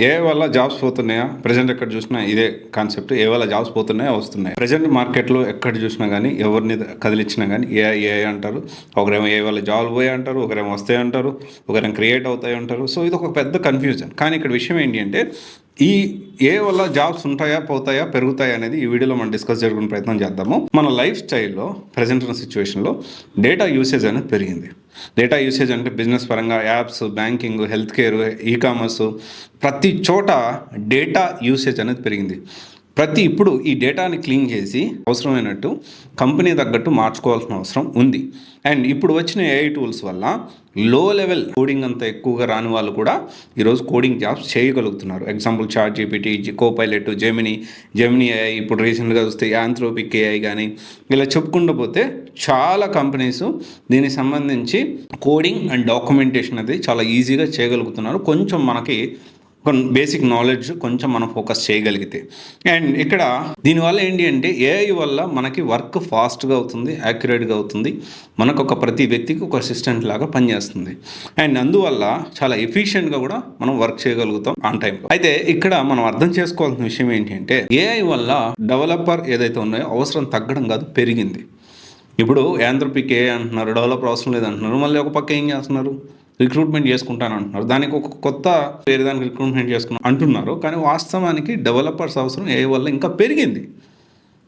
AI వల్ల jobs పోతున్నాయా? Present ఎక్కడ చూసినా ఇదే కాన్సెప్ట్. ఏఐ వల్ల జాబ్స్ పోతున్నాయా? వస్తున్నాయి. ప్రెజెంట్ మార్కెట్‌లో ఎక్కడ చూసినా గానీ, ఎవరిని కదిలిచ్చినా గానీ ఏఐ, ఏఐ అంటారు. ఒకరేమో ఏఐ వల్ల జాబ్‌లు పోయాయి అంటారు. ఒకరేమో వస్తాయి అంటారు. ఒకరేమో క్రియేట్ అవుతాయి అంటారు. సో, ఇదొక పెద్ద కన్‌ఫ్యూజన్. కానీ ఇక్కడ విషయం ఏంటి అంటే, ఈ ఏఐ వల్ల జాబ్స్ ఉంటాయా? పోతాయా? పెరుగుతాయా? అనేది ఈ వీడియోలో మనం డిస్కస్ చేసుకునే ప్రయత్నం చేద్దాము. మన లైఫ్ స్టైల్‌లో ప్రెజెంట్ ఉన్న సిట్యుయేషన్‌లో డేటా యూసేజ్ అనేది పెరిగింది. డేటా యూసేజ్ అంటే బిజినెస్ పరంగా apps, banking, health care, e commerce ప్రతి చోట డేటా యూసేజ్ అనేది పెరిగింది. ఇప్పుడు ఈ డేటాని క్లీన్ చేసి అవసరమైనట్టు కంపెనీ తగ్గట్టు మార్చుకోవాల్సిన అవసరం ఉంది. అండ్ ఇప్పుడు వచ్చిన ఏఐ టూల్స్ వల్ల లో లెవెల్ కోడింగ్ అంత ఎక్కువగా రాని వాళ్ళు కూడా ఈరోజు కోడింగ్ జాబ్స్ చేయగలుగుతున్నారు. Example ChatGPT, Copilot, Gemini AI, ఇప్పుడు రీసెంట్గా చూస్తే యాంథ్రోపిక్ ఏఐ కానీ ఇలా చెప్పుకుంటూ పోతే చాలా కంపెనీస్ దీనికి సంబంధించి కోడింగ్ అండ్ డాక్యుమెంటేషన్ అనేది చాలా ఈజీగా చేయగలుగుతున్నారు. కొంచెం మనకి బేసిక్ నాలెడ్జ్ కొంచెం మనం ఫోకస్ చేయగలిగితే. అండ్ ఇక్కడ దీనివల్ల ఏంటి అంటే ఏఐ వల్ల మనకి వర్క్ ఫాస్ట్గా అవుతుంది, యాక్యురేట్గా అవుతుంది. మనకు ప్రతి వ్యక్తికి ఒక అసిస్టెంట్ లాగా పనిచేస్తుంది. అండ్ అందువల్ల చాలా ఎఫిషియెంట్గా కూడా మనం వర్క్ చేయగలుగుతాం ఆన్ టైంలో. అయితే ఇక్కడ మనం అర్థం చేసుకోవాల్సిన విషయం ఏంటి అంటే ఏఐ వల్ల డెవలపర్ ఏదైతే ఉన్నాయో అవసరం తగ్గడం కాదు, పెరిగింది. ఇప్పుడు యాంథ్రోపిక్ ఏఐ అంటున్నారు, డెవలపర్ అవసరం లేదంటున్నారు. మళ్ళీ ఒక పక్క ఏం చేస్తున్నారు, రిక్రూట్మెంట్ చేసుకుంటాను అంటున్నారు. దానికి ఒక కొత్త వేరే దానికి రిక్రూట్మెంట్ చేసుకున్నాను అంటున్నారు. కానీ వాస్తవానికి డెవలపర్స్ అవసరం ఏ వల్ల ఇంకా పెరిగింది.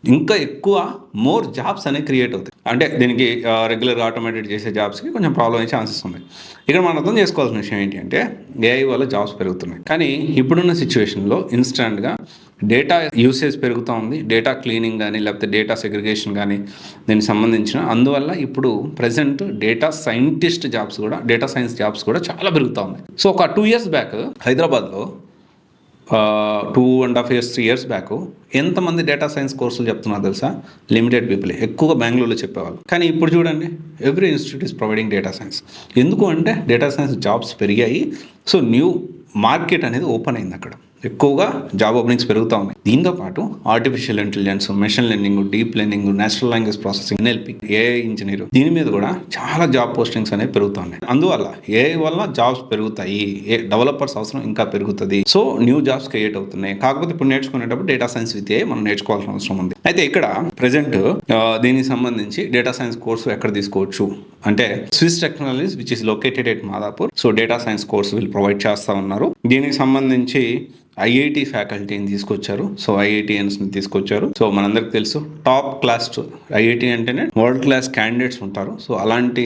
ఇంకా ఎక్కువ మోర్ జాబ్స్ అనేవి క్రియేట్ అవుతాయి. అంటే దీనికి రెగ్యులర్గా ఆటోమేటెడ్ చేసే జాబ్స్కి కొంచెం ప్రాబ్లం అయ్యే ఛాన్సెస్ ఉన్నాయి. ఇక్కడ మనం అర్థం చేసుకోవాల్సిన విషయం ఏంటి అంటే ఏఐ వల్ల జాబ్స్ పెరుగుతున్నాయి. కానీ ఇప్పుడున్న సిచ్యువేషన్లో ఇన్స్టాంట్గా డేటా యూసేజ్ పెరుగుతూ ఉంది. డేటా క్లీనింగ్ కానీ లేకపోతే డేటా సెగ్రిగేషన్ కానీ దీనికి సంబంధించిన అందువల్ల ఇప్పుడు ప్రజెంట్ డేటా సైంటిస్ట్ జాబ్స్ కూడా, డేటా సైన్స్ జాబ్స్ కూడా చాలా పెరుగుతూ ఉన్నాయి. సో ఒక 2 years బ్యాక్ హైదరాబాద్లో 2.5 years 3 years బ్యాక్ ఎంతమంది డేటా సైన్స్ కోర్సులు చెప్తున్నారు తెలుసా? Limited people. ఎక్కువగా బెంగళూరులో చెప్పేవాళ్ళు. కానీ ఇప్పుడు చూడండి, every institute is providing data science. ఎందుకు అంటే డేటా సైన్స్ జాబ్స్ పెరిగాయి. సో న్యూ మార్కెట్ అనేది ఓపెన్ అయింది. అక్కడ ఎక్కువగా జాబ్ ఓపెనింగ్స్ పెరుగుతూ ఉన్నాయి. దీంతో పాటు artificial intelligence, machine learning, deep learning, natural language processing, NLP, AI engineer, దీని మీద కూడా చాలా జాబ్ పోస్టింగ్స్ అనేవి పెరుగుతున్నాయి. అందువల్ల ఏఐ వల్ల జాబ్స్ పెరుగుతాయి, డెవలపర్స్ అవసరం ఇంకా పెరుగుతుంది. సో న్యూ జాబ్స్ క్రియేట్ అవుతున్నాయి. కాకపోతే ఇప్పుడు నేర్చుకునేటప్పుడు డేటా సైన్స్ విత్ ఏఐ మనం నేర్చుకోవాల్సిన అవసరం ఉంది. అయితే ఇక్కడ ప్రెజెంట్ దీనికి సంబంధించి డేటా సైన్స్ కోర్సు ఎక్కడ తీసుకోవచ్చు అంటే Swiss technologies which is located at Madhapur. So data science course వీళ్ళు ప్రొవైడ్ చేస్తూ ఉన్నారు. దీనికి సంబంధించి ఐఐటి ఫ్యాకల్టీని తీసుకొచ్చారు. సో ఐఐటియన్స్ని తీసుకొచ్చారు. సో మనందరికి తెలుసు టాప్ క్లాస్ ఐఐటి అంటేనే వరల్డ్ క్లాస్ క్యాండిడేట్స్ ఉంటారు. సో అలాంటి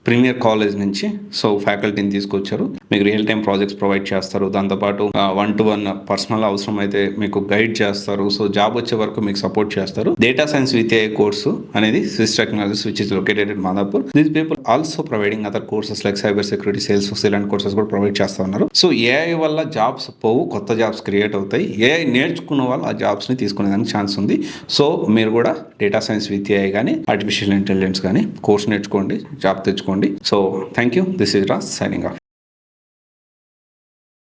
ప్రీమియర్ కాలేజ్ నుంచి సో ఫ్యాకల్టీని తీసుకొచ్చారు. మీకు రియల్ టైం ప్రాజెక్ట్స్ ప్రొవైడ్ చేస్తారు. దాంతోపాటు 1-to-1 పర్సనల్ అవసరం అయితే మీకు గైడ్ చేస్తారు. సో జాబ్ వచ్చే వరకు మీకు సపోర్ట్ చేస్తారు. Data science with AI course అనేది Swiss technologies which is located in Madhapur. These people also providing other courses like cyber security, sales ఇలాంటి కోర్సెస్ కూడా ప్రొవైడ్ చేస్తూ ఉన్నారు. సో ఏఐ వల్ల జాబ్స్ పోవు, కొత్త జాబ్స్ క్రియేట్ అవుతాయి. ఏఐ నేర్చుకున్న వాళ్ళు ఆ జాబ్స్ని తీసుకునేదానికి ఛాన్స్ ఉంది. సో మీరు కూడా డేటా సైన్స్ విత్ ఏఐ కానీ ఆర్టిఫిషియల్ ఇంటెలిజెన్స్ కానీ కోర్స్ నేర్చుకోండి, జాబ్ తెచ్చుకోండి. So thank you. This is Ras signing off.